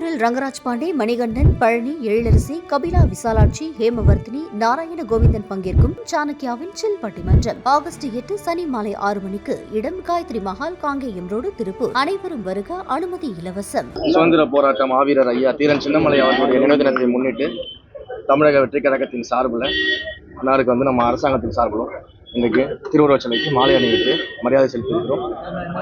திருப்பூரில் ரங்கராஜ் பாண்டே, மணிகண்டன், பழனி, எழிலரசி, கபிலா விசாலாட்சி, ஹேமவர்த்தினி, நாராயண கோவிந்தன் பங்கேற்கும் சாணக்கியாவின் சில் பட்டிமன்றம் ஆகஸ்ட் 8 சனி மாலை 6 மணிக்கு. இடம் காயத்ரி மஹால், காங்கேயம் ரோடு, திருப்பூர். அனைவரும் வருக, அனுமதி இலவசம். சுதந்திர போராட்ட மாவீரர் ஐயா தீரன் சின்னமலை அவர்களுடைய நினைவு தினத்தை முன்னிட்டு தமிழக வெற்றி கழகத்தின் சார்பில் அன்னாருக்கு நம்ம அரசாங்கத்தின் சார்பிலும் இன்றைக்கு திருவுருவச் சிலைக்கு மாலை அணிவித்து மரியாதை செலுத்தியிருக்கிறோம்.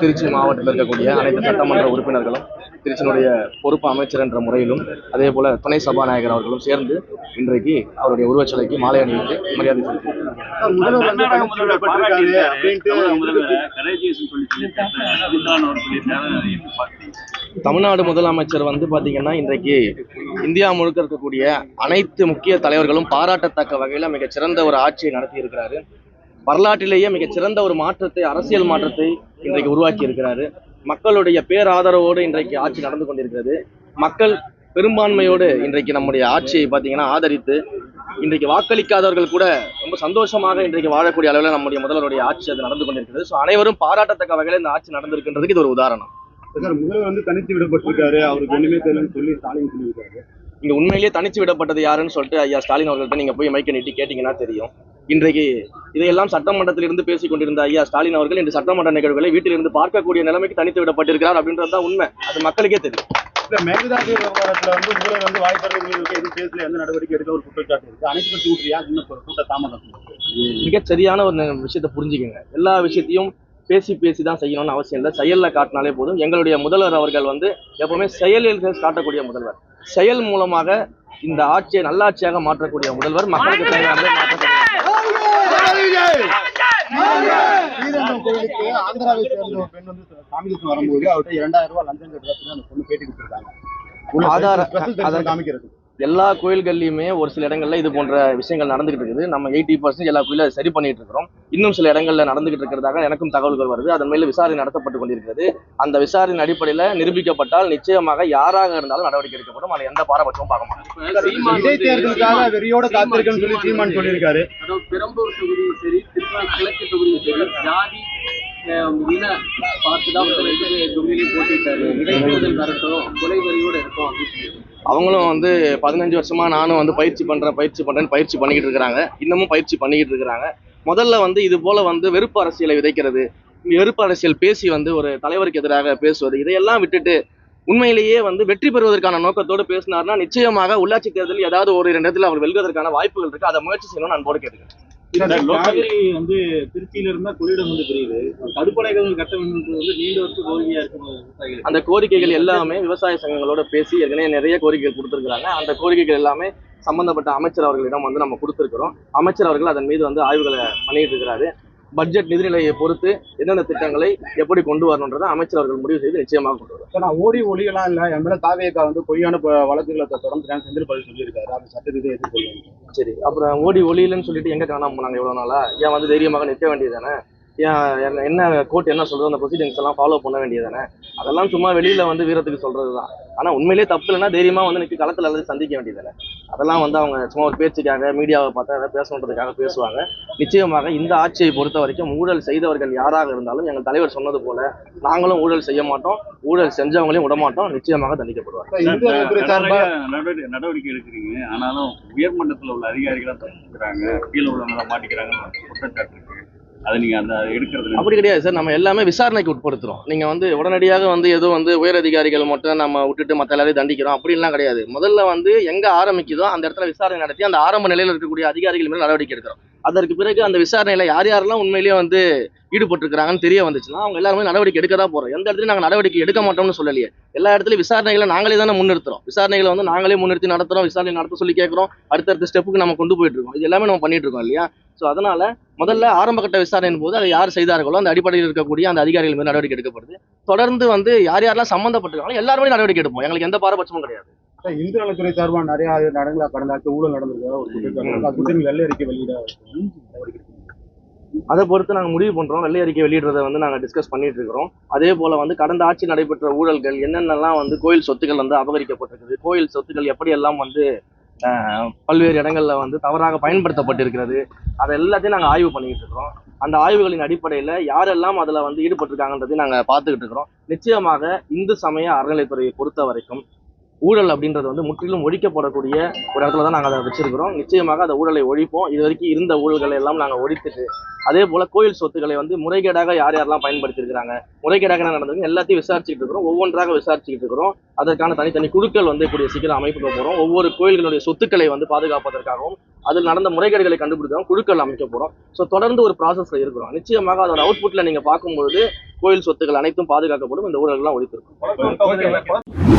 திருச்சி மாவட்டத்தில் இருக்கக்கூடிய அனைத்து சட்டமன்ற உறுப்பினர்களும், திருச்சியினுடைய பொறுப்பு அமைச்சர் என்ற முறையிலும், அதே போல துணை சபாநாயகர் அவர்களும் சேர்ந்து இன்றைக்கு அவருடைய உருவச்சிலைக்கு மாலை அணிவித்து மரியாதை செலுத்தியிருக்கிறோம். தமிழ்நாடு முதலமைச்சர் பாத்தீங்கன்னா இன்றைக்கு இந்தியா முழுக்க இருக்கக்கூடிய அனைத்து முக்கிய தலைவர்களும் பாராட்டத்தக்க வகையில மிகச்சிறந்த ஒரு ஆட்சியை நடத்தி இருக்கிறாரு. வரலாற்றிலேயே மிகச்சிறந்த ஒரு மாற்றத்தை, அரசியல் மாற்றத்தை இன்றைக்கு உருவாக்கி இருக்கிறாரு. மக்களுடைய பேராதரவோடு இன்றைக்கு ஆட்சி நடந்து கொண்டிருக்கிறது. மக்கள் பெரும்பான்மையோடு இன்றைக்கு நம்முடைய ஆட்சியை பார்த்தீங்கன்னா ஆதரித்து இன்றைக்கு வாக்களிக்காதவர்கள் கூட ரொம்ப சந்தோஷமாக இன்றைக்கு வாழக்கூடிய அளவில் நம்முடைய முதல்வருடைய ஆட்சி அது நடந்து கொண்டிருக்கிறது. ஸோ அனைவரும் பாராட்டத்தக்க வகையில் இந்த ஆட்சி நடந்திருக்கின்றதுக்கு இது ஒரு உதாரணம். முதல்வர் தனித்து விடப்பட்டிருக்காரு, அவருக்கு ஒண்ணுமே தெரியலன்னு சொல்லி ஸ்டாலின் சொல்லியிருக்காரு. இங்க உண்மையிலேயே தனிச்சு விடப்பட்டது யாருன்னு சொல்லிட்டு ஐயா ஸ்டாலின் அவர்கள்ட்ட நீங்க போய் மைக்க நீட்டி கேட்டீங்கன்னா தெரியும். இன்றைக்கு இதையெல்லாம் சட்டமன்றத்திலிருந்து பேசிக் கொண்டிருந்த ஐயா ஸ்டாலின் அவர்கள் இந்த சட்டமன்ற நிகழ்வுகளை வீட்டிலிருந்து பார்க்கக்கூடிய நிலைமைக்கு தனித்து விடப்பட்டிருக்கிறார் அப்படின்றதுதான் உண்மை. அது மக்களுக்கே தெரியும். மேகதாது விவகாரத்துல முதல்வர் வாய்ப்பு எதுவும் பேசல, எந்த நடவடிக்கை எடுக்க ஒரு குற்றச்சாட்டு இருக்கு. அனைத்து கட்சி ஊற்றியா கூட்ட தாமதம். மிகச் சரியான ஒரு விஷயத்தை புரிஞ்சுக்கங்க. எல்லா விஷயத்தையும் பேசி தான் செய்யணும்னு அவசியம் இல்லை. செயல்ல காட்டினாலே போதும். எங்களுடைய முதல்வர் அவர்கள் எப்பவுமே செயலில் காட்டக்கூடிய முதல்வர். செயல் மூலமாக இந்த ஆட்சியை நல்லாட்சியாக மாற்றக்கூடிய முதல்வர், மக்களுக்கு தேவையானதை மாற்றக்கூடிய. கோயிலுக்கு ஆந்திராவை சேர்ந்த ஒரு பெண் காமிக்கு வரும்போது அவர்கிட்ட 2000 ரூபாய் லஞ்சம் கட்டுறதுக்கு அந்த பொண்ணு பேட்டி கொடுத்துருக்காங்க. ஆதார காமிக்கிறது எல்லா கோயில்கள்லையுமே ஒரு சில இடங்கள்ல இது போன்ற விஷயங்கள் நடந்துகிட்டு இருக்குது. நம்ம 80% எல்லா கோயிலும் சரி பண்ணிட்டு இருக்கிறோம். இன்னும் சில இடங்கள்ல நடந்துகிட்டு இருக்கிறதாக எனக்கும் தகவல்கள் வருது. அதன் மேல விசாரணை நடத்தப்பட்டு கொண்டிருக்கிறது. அந்த விசாரணை அடிப்படையில நிரூபிக்கப்பட்டால் நிச்சயமாக யாராக இருந்தாலும் நடவடிக்கை எடுக்கப்படும். அதை எந்த பாரபட்சமும் பார்க்க மாட்டோம். இடைத்தேர்தலுக்காக வெறியோட காத்திருக்குன்னு சொல்லி சீமான் சொல்லியிருக்காரு. பெரம்பூர் தொகுதியும் சரி, கிழக்கு தொகுதியும் சரி, ஜாதி பார்த்துதான் தொகுதியிலையும் போட்டிட்டாரு. இடைத்தேர்தல் வரட்டும், கொலை வரியோட இருக்கும் அப்படின்னு அவங்களும் 15 வருஷமா நானும் பயிற்சி பண்றேன்னு பயிற்சி பண்ணிக்கிட்டு இருக்கிறாங்க. இன்னமும் பயிற்சி பண்ணிக்கிட்டு இருக்கிறாங்க. முதல்ல இது போல வெறுப்பு அரசியலை விதைக்கிறது, வெறுப்பு அரசியல் பேசி ஒரு தலைவருக்கு எதிராக பேசுவது, இதையெல்லாம் விட்டுட்டு உண்மையிலேயே வெற்றி பெறுவதற்கான நோக்கத்தோடு பேசினார்னா நிச்சயமாக உள்ளாட்சி தேர்தலில் ஏதாவது ஒரு 2 இடத்துல அவர் வெல்வதற்கான வாய்ப்புகள் இருக்கு. அதை முயற்சி செய்யணும்னு நான் போட கேட்டுக்கிறேன். திருச்சியில இருந்தா கொள்ளிடம் புரியுது. தடுப்பணைகள் கட்ட வேண்டும் நீண்ட வருஷ கோரிக்கையா இருக்கு. அந்த கோரிக்கைகள் எல்லாமே விவசாய சங்கங்களோட பேசி ஏற்கனவே நிறைய கோரிக்கைகள் கொடுத்திருக்கிறாங்க. அந்த கோரிக்கைகள் எல்லாமே சம்பந்தப்பட்ட அமைச்சர் அவர்களிடம் நம்ம கொடுத்திருக்கிறோம். அமைச்சர் அவர்கள் அதன் மீது ஆய்வுகளை பண்ணிட்டு இருக்கிறாரு. பட்ஜெட் நிதிநிலையை பொறுத்து எந்தெந்த திட்டங்களை எப்படி கொண்டு வரணுன்றதை அமைச்சர் அவர்கள் முடிவு செய்து நிச்சயமாக கொண்டு வருவார். நான் ஓடி ஒளியெல்லாம் இல்லை, என் மேல தாவேக்கா பொய்யான வழக்குகளை தொடர்ந்து செந்தில் பதில் சொல்லியிருக்காரு. அந்த சட்டத்தை எதிர்கொள்ளுங்க. சரி, அப்புறம் ஓடி ஒளியிலன்னு சொல்லிட்டு எங்க காணாம போனாங்க எவ்வளவு நாளா? ஏன் தைரியமாக நிற்க வேண்டியதானே? ஏன் என்ன கோர்ட் என்ன சொல்றதோ அந்த ப்ரொசீடிங்ஸ் எல்லாம் ஃபாலோ பண்ண வேண்டியதானே? அதெல்லாம் சும்மா வெளியில வீரத்துக்கு சொல்றதுதான். ஆனா உண்மையிலேயே தப்பு இல்லைன்னா தைரியமா நிற்க களத்துல அல்லது சந்திக்க வேண்டியதானே? அதெல்லாம் அவங்க சும்மா ஒரு பேச்சுக்காக மீடியாவை பார்த்தா அதை பேசணுன்றதுக்காக பேசுவாங்க. நிச்சயமாக இந்த ஆட்சியை பொறுத்த வரைக்கும் ஊழல் செய்தவர்கள் யாராக இருந்தாலும் எங்கள் தலைவர் சொன்னது போல நாங்களும் ஊழல் செய்ய மாட்டோம், ஊழல் செஞ்சவங்களையும் விடமாட்டோம், நிச்சயமாக தண்டிக்கப்படுவார். நடவடிக்கை எடுக்கிறீங்க, ஆனாலும் உயர்மட்டத்தில் உள்ள அதிகாரிகள் தப்பிக்கிறாங்க, கீழே உள்ளவங்க மாட்டிக்கிறாங்க குற்றச்சாட்டு இருக்கு. அதை நீங்க எடுக்கிறது அப்படி கிடையாது சார். நம்ம எல்லாமே விசாரணைக்கு உட்படுத்துறோம். நீங்க உடனடியாக ஏதோ உயர் அதிகாரிகள் மட்டும் நம்ம விட்டுட்டு மற்ற எல்லாரையும் தண்டிக்கிறோம் அப்படின்லாம் கிடையாது. முதல்ல எங்க ஆரம்பிக்குதோ அந்த இடத்துல விசாரணை நடத்தி அந்த ஆரம்ப நிலையில் இருக்கக்கூடிய அதிகாரிகள் மேல நடவடிக்கை எடுக்கிறோம். அதற்கு பிறகு அந்த விசாரணையில யார் யாரெல்லாம் உண்மையிலேயே ஈடுபட்டிருக்கிறாங்கன்னு தெரிய வந்துச்சுன்னா அவங்க எல்லாருமே நடவடிக்கை எடுக்க தான் போறோம். எந்த இடத்துலையும் நாங்கள் நடவடிக்கை எடுக்க மாட்டோம்னு சொல்லலையே. எல்லா இடத்துலையும் விசாரணைகளை நாங்களே தானே முன்னிறுத்துறோம். விசாரணைகளை நாங்களே முன்னிறுத்தி நடத்துறோம். விசாரணை நடத்த சொல்லி கேட்கிறோம். அடுத்தடுத்த ஸ்டெப்புக்கு நம்ம கொண்டு போயிட்டு இருக்கோம். இது எல்லாமே நம்ம பண்ணிட்டு இருக்கோம் இல்லையா? ஸோ அதனால முதல்ல ஆரம்ப கட்ட விசாரணையின் போது அதை யார் செய்தார்களோ அந்த அடிப்படையில் இருக்கக்கூடிய அந்த அதிகாரிகள் மீது நடவடிக்கை எடுக்கப்படுது. தொடர்ந்து யார் யாரெல்லாம் சம்பந்தப்பட்டிருக்காங்களோ எல்லாருமே நடவடிக்கை எடுப்போம். எங்களுக்கு எந்த பாரபட்சமும் கிடையாது. இந்து நலத்துறை சார்பாக நிறைய நடங்களா கடந்த ஊழல் நடந்திருக்கு. வெள்ளை அறிக்கை வெளியிட அதை பொறுத்து நாங்கள் முடிவு பண்றோம். வெள்ளை அறிக்கை வெளியிடுறதை நாங்கள் டிஸ்கஸ் பண்ணிட்டு இருக்கிறோம். அதே போல கடந்த ஆட்சி நடைபெற்ற ஊழல்கள் என்னென்னலாம் கோயில் சொத்துக்கள் அபகரிக்கப்பட்டிருக்குது, கோயில் சொத்துக்கள் எப்படியெல்லாம் பல்வேறு இடங்கள்ல தவறாக பயன்படுத்தப்பட்டிருக்கிறது, அதை எல்லாத்தையும் நாங்கள் ஆய்வு பண்ணிக்கிட்டு இருக்கிறோம். அந்த ஆய்வுகளின் அடிப்படையில் யாரெல்லாம் அதில் ஈடுபட்டிருக்காங்கன்றதையும் நாங்கள் பார்த்துக்கிட்டு இருக்கிறோம். நிச்சயமாக இந்து சமய அறநிலைத்துறையை பொறுத்த வரைக்கும் ஊழல் அப்படின்றது வந்து முற்றிலும் ஒழிக்கப்படக்கூடிய ஒரு இடத்துல தான் நாங்கள் அதை வச்சிருக்கிறோம். நிச்சயமாக அந்த ஊழலை ஒழிப்போம். இது வரைக்கும் இருந்த ஊழல்களை எல்லாம் நாங்கள் ஒழித்துட்டு, அதே போல கோயில் சொத்துக்களை வந்து முறைகேடாக யார் யாரெல்லாம் பயன்படுத்தியிருக்கிறாங்க, முறைகேடாக என்ன நடந்ததுன்னு எல்லாத்தையும் விசாரிச்சுக்கிட்டு இருக்கிறோம். ஒவ்வொன்றாக விசாரிச்சுக்கிட்டு இருக்கிறோம். அதற்கான தனித்தனி குழுக்கள் வந்து கூடிய சீக்கிரம் அமைக்க போகிறோம். ஒவ்வொரு கோயில்களுடைய சொத்துக்களை வந்து பாதுகாப்பதற்காகவும் அதில் நடந்த முறைகேடுகளை கண்டுபிடிக்கவும் குழுக்கள் அமைக்க போகிறோம். ஸோ தொடர்ந்து ஒரு ப்ராசஸ்ல இருக்கிறோம். நிச்சயமாக அதோட அவுட்புட்ல நீங்க பார்க்கும்பொழுது கோயில் சொத்துக்கள் அனைத்தும் பாதுகாக்கப்படும். இந்த ஊழல்கள்லாம் ஒழித்திருக்கும்.